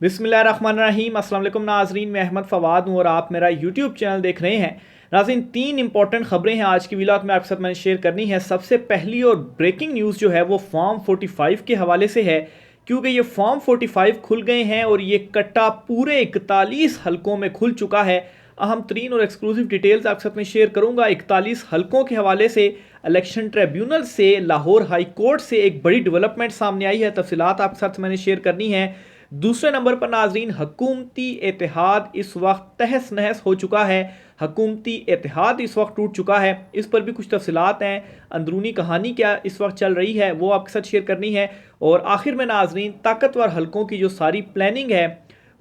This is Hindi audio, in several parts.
बिस्मिल्लाहिर्रहमानिर्रहीम। अस्सलाम वालेकुम नाज़रीन, मैं अहमद फ़वाद हूँ और आप मेरा यूट्यूब चैनल देख रहे हैं। नाज़रीन, 3 इंपॉर्टेंट खबरें हैं आज की व्लॉग में आपके साथ मैंने शेयर करनी है। सबसे पहली और ब्रेकिंग न्यूज़ जो है वो फॉर्म 45 के हवाले से है, क्योंकि ये फॉर्म 45 खुल गए हैं और ये कट्टा पूरे 41 हलकों में खुल चुका है। अहम तरीन और एक्सक्लूसिव डिटेल्स आपके साथ में शेयर करूँगा। 41 हलकों के हवाले से इलेक्शन ट्रिब्यूनल से, लाहौर हाई कोर्ट से एक बड़ी डेवलपमेंट सामने आई है। तफसीलात आपके साथ मैंने शेयर करनी है। दूसरे नंबर पर नाजरीन, हकूमती इत्तेहाद इस वक्त तहस नहस हो चुका है। हकूमती इत्तेहाद इस वक्त टूट चुका है। इस पर भी कुछ तफसीलात हैं, अंदरूनी कहानी क्या इस वक्त चल रही है वो आपके साथ शेयर करनी है। और आखिर में नाजरीन, ताकतवर हलकों की जो सारी प्लानिंग है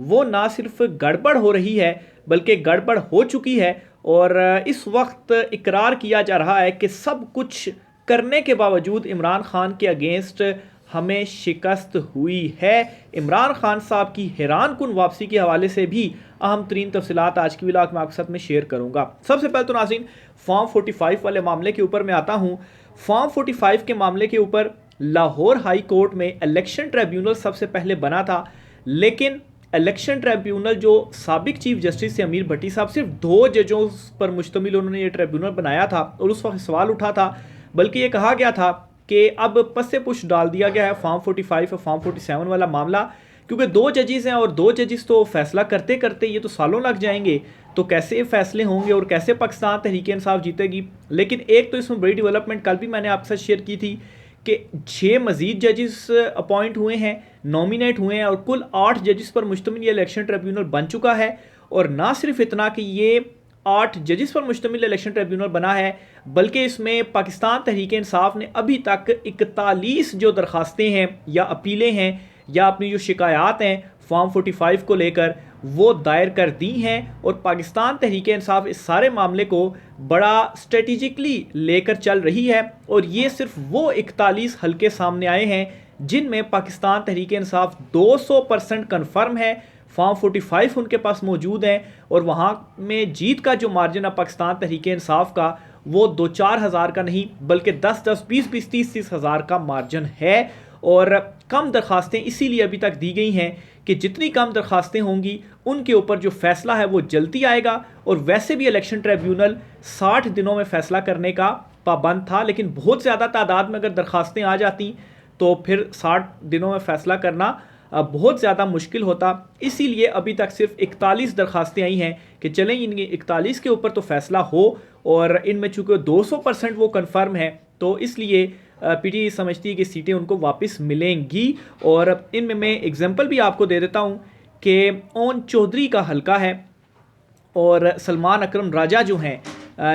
वो ना सिर्फ गड़बड़ हो रही है बल्कि गड़बड़ हो चुकी है। और इस वक्त इकरार किया जा रहा है कि सब कुछ करने के बावजूद इमरान खान के अगेंस्ट हमें शिकस्त हुई है। इमरान खान साहब की हैरान कुन वापसी के हवाले से भी अहम तरीन तफसीलात आज की व्लॉग में आपके साथ में शेयर करूंगा। सबसे पहले तो नाज़रीन, फॉर्म 45 वाले मामले के ऊपर मैं आता हूं। फॉर्म 45 के मामले के ऊपर लाहौर हाई कोर्ट में इलेक्शन ट्रिब्यूनल सबसे पहले बना था, लेकिन इलेक्शन ट्रिब्यूनल जो साबिक चीफ जस्टिस से अमीर भट्टी साहब, सिर्फ 2 जजों पर मुश्तमिल उन्होंने ये ट्रिब्यूनल बनाया था और उस वक्त सवाल उठा था, बल्कि ये कहा गया था कि अब पस्से पुश डाल दिया गया है फॉर्म 45 और फॉर्म 47 वाला मामला, क्योंकि 2 जजेस हैं और 2 जजेस तो फैसला करते करते ये तो सालों लग जाएंगे, तो कैसे फैसले होंगे और कैसे पाकिस्तान तहरीक इंसाफ जीतेगी। लेकिन एक तो इसमें बड़ी डेवलपमेंट कल भी मैंने आपके साथ शेयर की थी कि 6 मजीद जजेस अपॉइंट हुए हैं, नॉमिनेट हुए हैं और कुल 8 जजेस पर मुश्तमिल ये इलेक्शन ट्रिब्यूनल बन चुका है। और ना सिर्फ इतना कि ये 8 जजेस पर मुश्तमिल इलेक्शन ट्रिब्यूनल बना है, बल्कि इसमें पाकिस्तान तहरीक इंसाफ ने अभी तक 41 जो दरखास्तें हैं या अपीलें हैं या अपनी जो शिकायत हैं फॉर्म 45 को लेकर वो दायर कर दी हैं। और पाकिस्तान तहरीक इंसाफ इस सारे मामले को बड़ा स्ट्रेटिजिकली लेकर चल रही है। और ये सिर्फ वो 41 हल्के सामने आए हैं जिनमें पाकिस्तान तहरीक इंसाफ 200% कन्फर्म है, फॉर्म 45 उनके पास मौजूद है और वहाँ में जीत का जो मार्जिन है पाकिस्तान तहरीक इंसाफ का वो 2-4 हज़ार का नहीं बल्कि 10-10, 20-20, 30-30 हज़ार का मार्जिन है। और कम दरखास्तें इसीलिए अभी तक दी गई हैं कि जितनी कम दरखास्तें होंगी उनके ऊपर जो फैसला है वो जल्दी आएगा। और वैसे भी इलेक्शन ट्रिब्यूनल 60 दिनों में फैसला करने का पाबंद था, लेकिन बहुत ज़्यादा तादाद में अगर दरखास्तें आ जाती तो फिर 60 दिनों में फैसला करना बहुत ज़्यादा मुश्किल होता। इसीलिए अभी तक सिर्फ 41 दरखास्तें आई हैं कि चलें इन 41 के ऊपर तो फैसला हो। और इनमें चूँकि 200% वो कन्फर्म है तो इसलिए पीटीआई समझती है कि सीटें उनको वापस मिलेंगी। और इनमें मैं एग्जांपल भी आपको दे देता हूँ कि ओन चौधरी का हलका है और सलमान अकरम राजा जो हैं,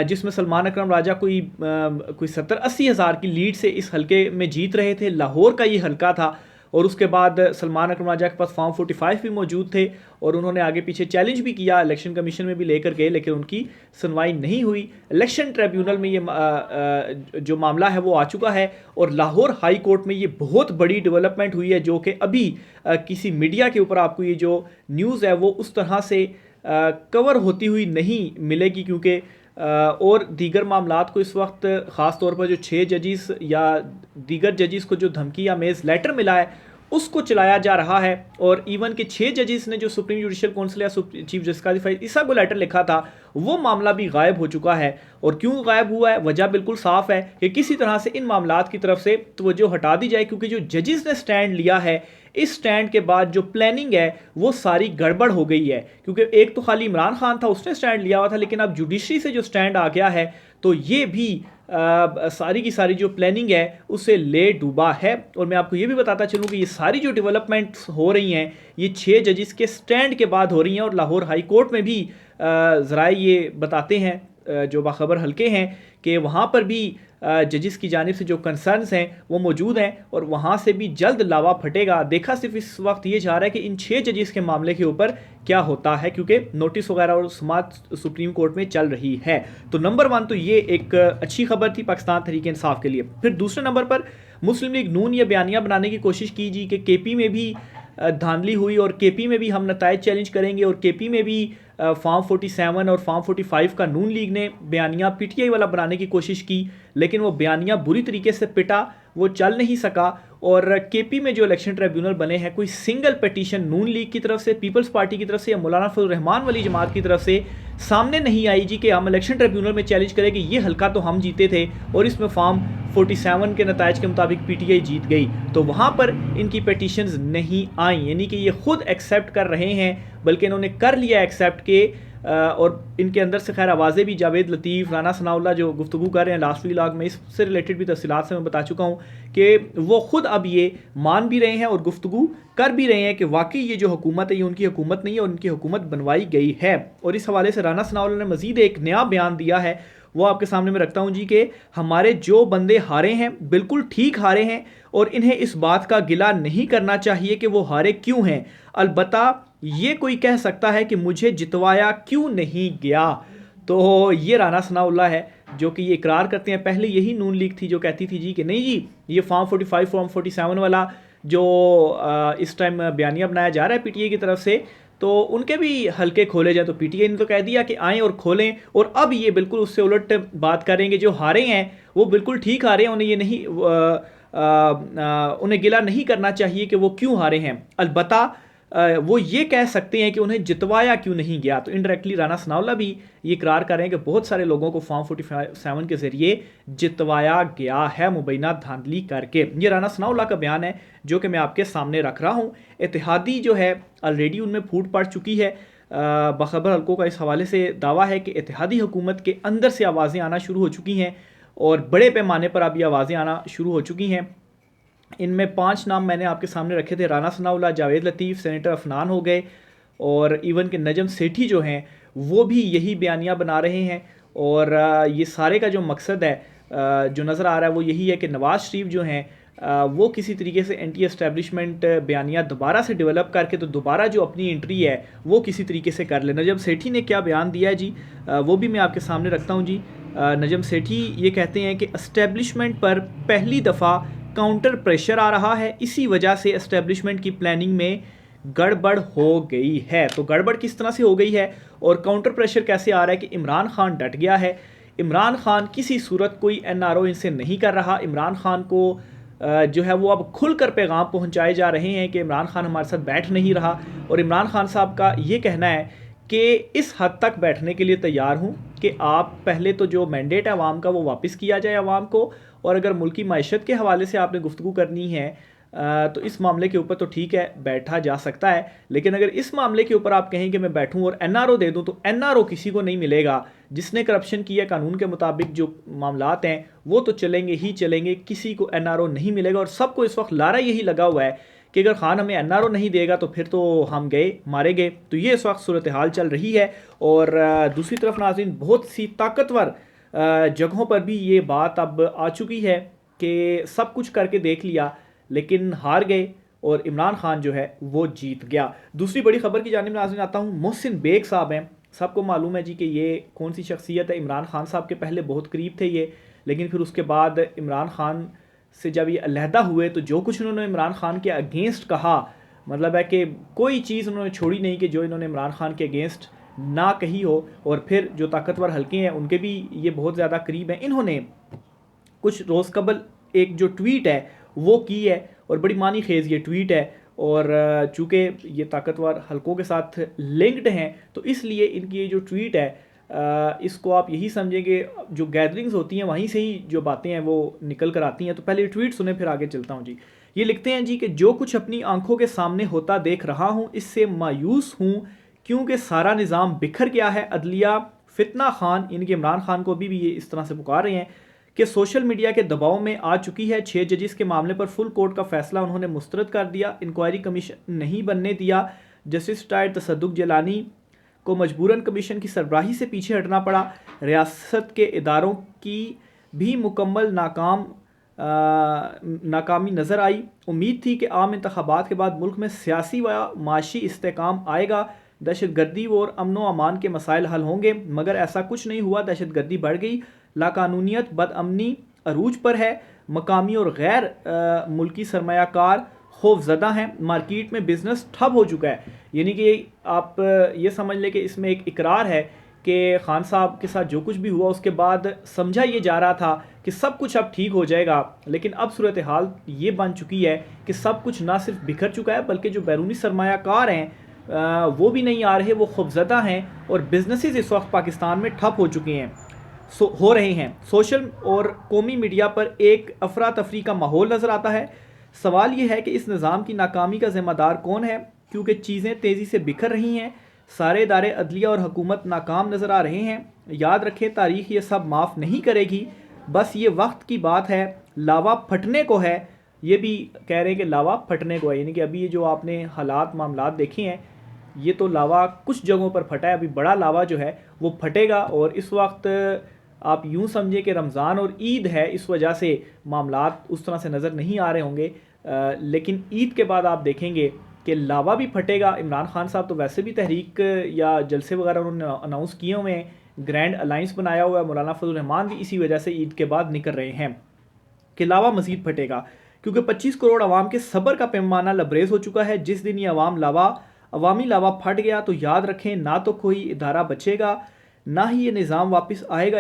जिसमें सलमान अकरम राजा कोई 70-80 हज़ार की लीड से इस हलके में जीत रहे थे। लाहौर का ये हलका था और उसके बाद सलमान अकरम राजा के पास फॉर्म 45 भी मौजूद थे और उन्होंने आगे पीछे चैलेंज भी किया, इलेक्शन कमीशन में भी लेकर गए, लेकिन उनकी सुनवाई नहीं हुई। इलेक्शन ट्रिब्यूनल में ये जो मामला है वो आ चुका है और लाहौर हाई कोर्ट में ये बहुत बड़ी डेवलपमेंट हुई है, जो कि अभी किसी मीडिया के ऊपर आपको ये जो न्यूज़ है वो उस तरह से कवर होती हुई नहीं मिलेगी, क्योंकि और दीगर मामलात को इस वक्त ख़ास तौर पर जो 6 जजेस या दीगर जजेस को जो धमकी या मेज़ लेटर मिला है उसको चलाया जा रहा है। और इवन के 6 जजेस ने जो सुप्रीम जुडिशल काउंसिल या चीफ जस्टिस काजी फैज़ ईसा को लेटर लिखा था वो मामला भी गायब हो चुका है। और क्यों गायब हुआ है, वजह बिल्कुल साफ़ है कि किसी तरह से इन मामलात की तरफ से तवज्जो हटा दी जाए, क्योंकि जो जजेस ने स्टैंड लिया है इस स्टैंड के बाद जो प्लानिंग है वो सारी गड़बड़ हो गई है। क्योंकि एक तो खाली इमरान खान था, उसने स्टैंड लिया हुआ था, लेकिन अब जुडिशरी से जो स्टैंड आ गया है तो ये भी सारी की सारी जो प्लानिंग है उसे ले डूबा है। और मैं आपको ये भी बताता चलूँ कि ये सारी जो डेवलपमेंट्स हो रही हैं ये 6 जजेस के स्टैंड के बाद हो रही हैं। और लाहौर हाई कोर्ट में भी ज़राए ये बताते हैं जो बाखबर हल्के हैं कि वहाँ पर भी जजेस की जानिब से जो कंसर्न्स हैं वो मौजूद हैं और वहाँ से भी जल्द लावा फटेगा। देखा सिर्फ इस वक्त ये जा रहा है कि इन 6 जजेस के मामले के ऊपर क्या होता है, क्योंकि नोटिस वगैरह और समाअत सुप्रीम कोर्ट में चल रही है। तो नंबर 1 तो ये एक अच्छी खबर थी पाकिस्तान तहरीक इंसाफ के लिए। फिर दूसरे नंबर पर मुस्लिम लीग नून ये बयानिया बनाने की कोशिश की जी कि केपी में भी धांधली हुई और केपी में भी हम नतायज चैलेंज करेंगे। और केपी में भी फॉर्म 47 और फॉर्म 45 का नून लीग ने बयानिया पीटीआई वाला बनाने की कोशिश की, लेकिन वो बयानिया बुरी तरीके से पिटा, वो चल नहीं सका। और केपी में जो इलेक्शन ट्रिब्यूनल बने हैं, कोई सिंगल पिटीशन नून लीग की तरफ से, पीपल्स पार्टी की तरफ से या मौलाना फजल रहमान वाली जमात की तरफ से सामने नहीं आई जी कि हम इलेक्शन ट्रिब्यूनल में चैलेंज करें कि ये हल्का तो हम जीते थे और इसमें फॉर्म 47 के नतायज के मुताबिक पीटीआई जीत गई। तो वहाँ पर इनकी पिटीशंस नहीं आई, यानी कि ये खुद एक्सेप्ट कर रहे हैं, बल्कि इन्होंने कर लिया एक्सेप्ट के और इनके अंदर से खैर आवाज़ें भी जावेद लतीफ़, राना सनाउल्लाह जो गुफ्तगू कर रहे हैं लास्ट व्लॉग में, इससे रिलेटेड भी तफसीलात से मैं बता चुका हूँ कि वो ख़ुद अब ये मान भी रहे हैं और गुफ्तगू कर भी रहे हैं कि वाकई ये जो हुकूमत है ये उनकी हुकूमत नहीं है और उनकी हुकूमत बनवाई गई है। और इस हवाले से राना सनाउल्लाह ने मज़ीद एक नया बयान दिया है, वो आपके सामने मैं रखता हूँ जी कि हमारे जो बंदे हारे हैं बिल्कुल ठीक हारे हैं और इन्हें इस बात का गिला नहीं करना चाहिए कि वो हारे क्यों हैं। अलबत्ता ये कोई कह सकता है कि मुझे जितवाया क्यों नहीं गया। तो ये राना सनाउल्लाह है जो कि ये इकरार करते हैं। पहले यही नून लीग थी जो कहती थी जी कि नहीं जी ये फॉर्म 45 फॉर्म 47 वाला जो इस टाइम बयानिया बनाया जा रहा है पीटीआई की तरफ से, तो उनके भी हल्के खोले जाए। तो पीटीआई ने तो कह दिया कि आएँ और खोलें, और अब ये बिल्कुल उससे उलट बात करेंगे। जो हारे हैं वो बिल्कुल ठीक हारे हैं, उन्हें ये नहीं उन्हें गिला नहीं करना चाहिए कि वो क्यों हारे हैं। अलबत्ता वो ये कह सकते हैं कि उन्हें जितवाया क्यों नहीं गया। तो इनडायरेक्टली राना सनाउल्लाह भी ये इकरार कर रहे हैं कि बहुत सारे लोगों को फॉर्म 47 के ज़रिए जितवाया गया है मुबैना धांधली करके। ये राना सनाउल्लाह का बयान है जो कि मैं आपके सामने रख रहा हूँ। इत्तेहादी जो है ऑलरेडी उनमें फूट पड़ चुकी है। बाखबर हल्कों का इस हवाले से दावा है कि इत्तेहादी हुकूमत के अंदर से आवाज़ें आना शुरू हो चुकी हैं और बड़े पैमाने पर अब ये आवाज़ें आना शुरू हो चुकी हैं। इनमें 5 नाम मैंने आपके सामने रखे थे, राना सनाउल्लाह, जावेद लतीफ़, सेनेटर अफनान हो गए, और इवन के नजम सेठी जो हैं वो भी यही बयानिया बना रहे हैं। और ये सारे का जो मकसद है जो नज़र आ रहा है वो यही है कि नवाज़ शरीफ जो हैं वो किसी तरीके से एंटी एस्टेब्लिशमेंट बयानिया दोबारा से डेवलप करके तो दोबारा जो अपनी एंट्री है वो किसी तरीके से कर ले। नजम सेठी ने क्या बयान दिया है जी, वो भी मैं आपके सामने रखता हूँ जी। नजम सेठी ये कहते हैं कि एस्टेब्लिशमेंट पर पहली दफ़ा काउंटर प्रेशर आ रहा है, इसी वजह से एस्टेब्लिशमेंट की प्लानिंग में गड़बड़ हो गई है। तो गड़बड़ किस तरह से हो गई है और काउंटर प्रेशर कैसे आ रहा है कि इमरान खान डट गया है। इमरान खान किसी सूरत कोई एनआरओ इनसे नहीं कर रहा। इमरान खान को जो है वो अब खुलकर पैगाम पहुंचाए जा रहे हैं कि इमरान खान हमारे साथ बैठ नहीं रहा। और इमरान खान साहब का ये कहना है कि इस हद तक बैठने के लिए तैयार हूँ कि आप पहले तो जो मैंडेट है अवाम का वो वापस किया जाए अवाम को, और अगर मुल्की मईशत के हवाले से आपने गुफ्तगू करनी है तो इस मामले के ऊपर तो ठीक है बैठा जा सकता है, लेकिन अगर इस मामले के ऊपर आप कहें कि मैं बैठूं और एनआरओ दे दूं तो एनआरओ किसी को नहीं मिलेगा। जिसने करप्शन किया कानून के मुताबिक जो मामलात हैं वो तो चलेंगे ही चलेंगे, किसी को एनआरओ नहीं मिलेगा। और सबको इस वक्त लारा यही लगा हुआ है कि अगर खान हमें एनआरओ नहीं देगा तो फिर तो हम गए मारे गए। तो ये इस वक्त सूरत हाल चल रही है। और दूसरी तरफ नाज़रीन बहुत सी ताकतवर जगहों पर भी ये बात अब आ चुकी है कि सब कुछ करके देख लिया लेकिन हार गए और इमरान खान जो है वो जीत गया। दूसरी बड़ी खबर की जानिब नाज़रीन आता हूँ। मोहसिन बेग साहब हैं, सबको मालूम है जी कि ये कौन सी शख्सियत है। इमरान खान साहब के पहले बहुत करीब थे ये, लेकिन फिर उसके बाद इमरान खान से जब ये अलहदा हुए तो जो कुछ उन्होंने इमरान खान के अगेंस्ट कहा, मतलब है कि कोई चीज़ उन्होंने छोड़ी नहीं कि जो इन्होंने इमरान खान के अगेंस्ट ना कही हो। और फिर जो ताकतवर हल्के हैं उनके भी ये बहुत ज़्यादा करीब हैं। इन्होंने कुछ रोज़ कबल एक जो ट्वीट है वो की है और बड़ी मानी खेज़ ये ट्वीट है, और चूँकि ये ताकतवर हल्कों के साथ लिंक्ड हैं तो इसलिए इनकी ये जो ट्वीट है इसको आप यही समझें कि जो गैदरिंग्स होती हैं वहीं से ही जो बातें हैं वो निकल कर आती हैं। तो पहले ट्वीट सुने फिर आगे चलता हूँ जी। ये लिखते हैं जी कि जो कुछ अपनी आंखों के सामने होता देख रहा हूँ इससे मायूस हूँ क्योंकि सारा निज़ाम बिखर गया है। अदलिया फितना खान, इनके इमरान खान को भी ये इस तरह से पुकार रहे हैं कि सोशल मीडिया के दबाव में आ चुकी है। 6 जजिस के मामले पर फुल कोर्ट का फैसला उन्होंने मुस्तरद कर दिया। इंक्वायरी कमीशन नहीं बनने दिया। जस्टिस रिटायर्ड तसद्दुक जिलानी को मजबूरन कमीशन की सरबराही से पीछे हटना पड़ा। रियासत के इदारों की भी मुकम्मल नाकामी नज़र आई। उम्मीद थी कि आम इंतखाबात के बाद मुल्क में सियासी व माशी इस्तेकाम आएगा, दहशतगर्दी और अमन व अमान के मसाइल हल होंगे, मगर ऐसा कुछ नहीं हुआ। दहशतगर्दी बढ़ गई, लाकानूनियत बदअमनी अरूज पर है, मकामी और गैर मुल्की सरमायाकार खौफजदा हैं, मार्केट में बिजनेस ठप हो चुका है। यानी कि आप ये समझ लें कि इसमें एक इकरार है कि खान साहब के साथ जो कुछ भी हुआ उसके बाद समझा ये जा रहा था कि सब कुछ अब ठीक हो जाएगा, लेकिन अब सूरत हाल ये बन चुकी है कि सब कुछ ना सिर्फ बिखर चुका है बल्कि जो बैरूनी सरमायाकार हैं वो भी नहीं आ रहे, वो खौफजदा हैं और बिजनेसेस इस वक्त पाकिस्तान में ठप हो चुके हैं, हो रहे हैं। सोशल और कौमी मीडिया पर एक अफरा तफरी का माहौल नज़र आता है। सवाल ये है कि इस निज़ाम की नाकामी का ज़िम्मेदार कौन है, क्योंकि चीज़ें तेज़ी से बिखर रही हैं, सारे इदारे अदलिया और हुकूमत नाकाम नज़र आ रहे हैं। याद रखें, तारीख़ ये सब माफ़ नहीं करेगी, बस ये वक्त की बात है, लावा फटने को है। ये भी कह रहे हैं कि लावा फटने को है, यानी कि अभी ये जो आपने हालात मामलात देखे हैं, ये तो लावा कुछ जगहों पर फटा है, अभी बड़ा लावा जो है वो फटेगा। और इस वक्त आप यूँ समझें कि रमज़ान और ईद है, इस वजह से मामलात उस तरह से नज़र नहीं आ रहे होंगे, लेकिन ईद के बाद आप देखेंगे कि लावा भी फटेगा। इमरान खान साहब तो वैसे भी तहरीक या जलसे वगैरह उन्होंने अनाउंस किए हुए हैं, ग्रैंड अलाइंस बनाया हुआ है, मौलाना फजल रहमान भी इसी वजह से ईद के बाद निकल रहे हैं कि लावा मज़ीद फटेगा, क्योंकि 25 करोड़ आवाम के सब्र का पैमाना लबरेज हो चुका है। जिस दिन ये अवामी लावा फट गया तो याद रखें, ना तो कोई इदारा बचेगा, ना ही ये निज़ाम वापस आएगा।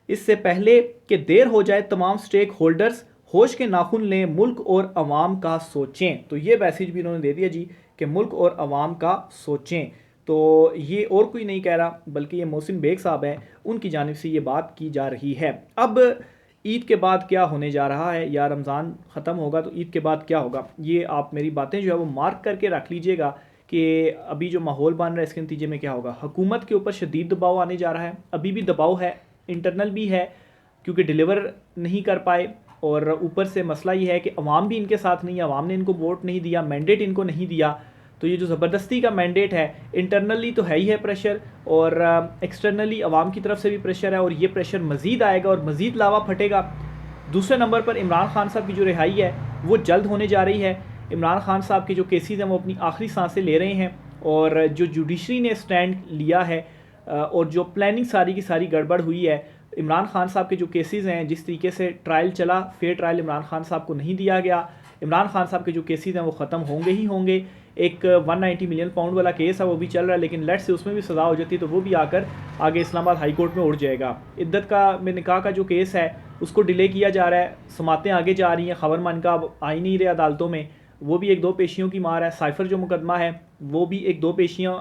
इससे पहले कि देर हो जाए, तमाम स्टेक होल्डर्स होश के नाखून लें, मुल्क और अवाम का सोचें। तो ये मैसेज भी इन्होंने दे दिया जी कि मुल्क और अवाम का सोचें। तो ये और कोई नहीं कह रहा, बल्कि ये मोहसिन बेग साहब हैं, उनकी जानिब से ये बात की जा रही है। अब ईद के बाद क्या होने जा रहा है, या रमज़ान ख़त्म होगा तो ईद के बाद क्या होगा, ये आप मेरी बातें जो है वो मार्क करके रख लीजिएगा कि अभी जो माहौल बन रहा है इसके नतीजे में क्या होगा। हुकूमत के ऊपर शदीद दबाव आने जा रहा है, अभी भी दबाव है, इंटरनल भी है, क्योंकि डिलीवर नहीं कर पाए, और ऊपर से मसला ये है कि अवाम भी इनके साथ नहीं है, अवाम ने इनको वोट नहीं दिया, मैंडेट इनको नहीं दिया। तो ये जो ज़बरदस्ती का मैंडेट है, इंटरनली तो है ही है प्रेशर, और एक्सटर्नली अवाम की तरफ से भी प्रेशर है, और ये प्रेशर मज़ीद आएगा और मज़ीद लावा फटेगा। दूसरे नंबर पर इमरान खान साहब की जो रिहाई है वो जल्द होने जा रही है। इमरान खान साहब के जो केसेस हैं वो अपनी आखिरी सांसें ले रहे हैं, और जो जुडिशरी ने स्टैंड लिया है और जो प्लानिंग सारी की सारी गड़बड़ हुई है, इमरान खान साहब के जो केसेस हैं, जिस तरीके से ट्रायल चला, फेयर ट्रायल इमरान खान साहब को नहीं दिया गया। इमरान खान साहब के जो केसेस हैं वो ख़त्म होंगे ही होंगे। एक 190 मिलियन पाउंड वाला केस है वो भी चल रहा है, लेकिन लेट से उसमें भी सज़ा हो जाती तो वो भी आकर आगे इस्लामाबाद हाई कोर्ट में उड़ जाएगा। इद्दत का में निकाह का जो केस है उसको डिले किया जा रहा है, समातें आगे जा रही हैं, खबर मान का अब आ ही नहीं रहे अदालतों में, वो भी 1-2 पेशियों की मार है। साइफर जो मुकदमा है वो भी 1-2 पेशियाँ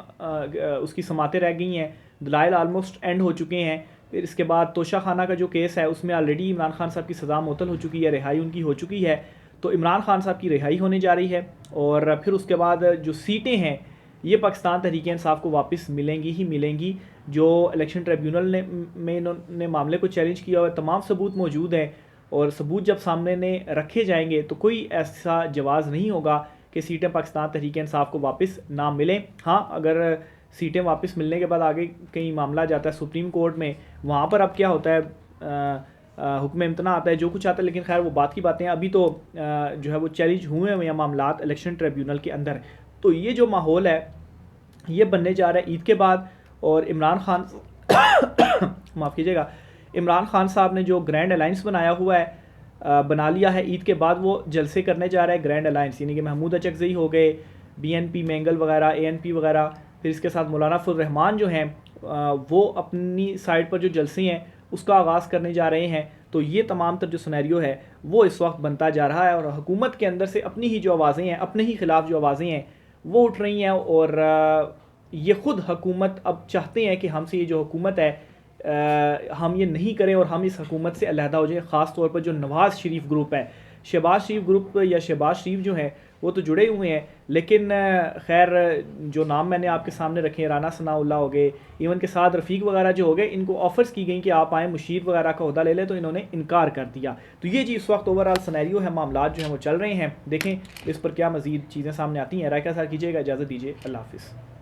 उसकी समातें रह गई हैं, दलाइल आलमोस्ट एंड हो चुके हैं। फिर इसके बाद तोशा खाना का जो केस है उसमें ऑलरेडी इमरान खान साहब की सज़ा मुअत्तल हो चुकी है, रिहाई उनकी हो चुकी है। तो इमरान खान साहब की रिहाई होने जा रही है, और फिर उसके बाद जो सीटें हैं ये पाकिस्तान तहरीक इंसाफ को वापस मिलेंगी ही मिलेंगी। जो इलेक्शन ट्रिब्यूनल में इन्होंने मामले को चैलेंज किया हुआ, तमाम सबूत मौजूद हैं, और सबूत जब सामने ने रखे जाएंगे तो कोई ऐसा जवाज़ नहीं होगा कि सीटें पाकिस्तान तहरीक इंसाफ को वापस ना मिलें। हाँ, अगर सीटें वापस मिलने के बाद आगे कहीं मामला जाता है सुप्रीम कोर्ट में, वहाँ पर अब क्या होता है, हुक्म इम्तना आता है, जो कुछ आता है, लेकिन खैर वो बात की बातें हैं। अभी तो जो है वो चैलेंज हुए हैं मामलात इलेक्शन ट्रिब्यूनल के अंदर। तो ये जो माहौल है ये बनने जा रहा है ईद के बाद। और इमरान खान माफ़ कीजिएगा, इमरान खान साहब ने जो ग्रैंड अलाइंस बनाया हुआ है, बना लिया है, ईद के बाद वो जलसे करने जा रहा है ग्रैंड अलाइंस, यानी कि महमूद अचकज़ई हो गए, BNP मैंगल वगैरह, ANP वगैरह, फिर इसके साथ मौलाना फजल रहमान जो हैं वो अपनी साइड पर जो जलसे हैं उसका आगाज़ करने जा रहे हैं। तो ये तमाम तर जो सिनेरियो है वो इस वक्त बनता जा रहा है, और हुकूमत के अंदर से अपनी ही जो आवाज़ें हैं, अपने ही ख़िलाफ़ जो आवाज़ें हैं वो उठ रही हैं। और ये ख़ुद हुकूमत अब चाहते हैं कि हमसे ये जो हुकूमत है हम ये नहीं करें और हम इस हुकूमत से अलहदा हो जाए। ख़ास तौर पर जो नवाज़ शरीफ ग्रुप है, शहबाज शरीफ ग्रुप या शहबाज शरीफ जो है वो तो जुड़े हुए हैं, लेकिन खैर जो नाम मैंने आपके सामने रखे हैं, राना सनाउल्लाह हो गए, इवन के साथ रफ़ीक वगैरह जो हो गए, इनको ऑफ़र्स की गई कि आप आएँ मुशीर वगैरह का ओहदा ले लें, तो इन्होंने इनकार कर दिया। तो ये जी इस वक्त ओवरऑल सिनेरियो है, मामलात जो हैं वो चल रहे हैं। देखें इस पर क्या मज़ीद चीज़ें सामने आती हैं। राय का साथ कीजिएगा, इजाज़त दीजिए, अल्लाह हाफ़िज़।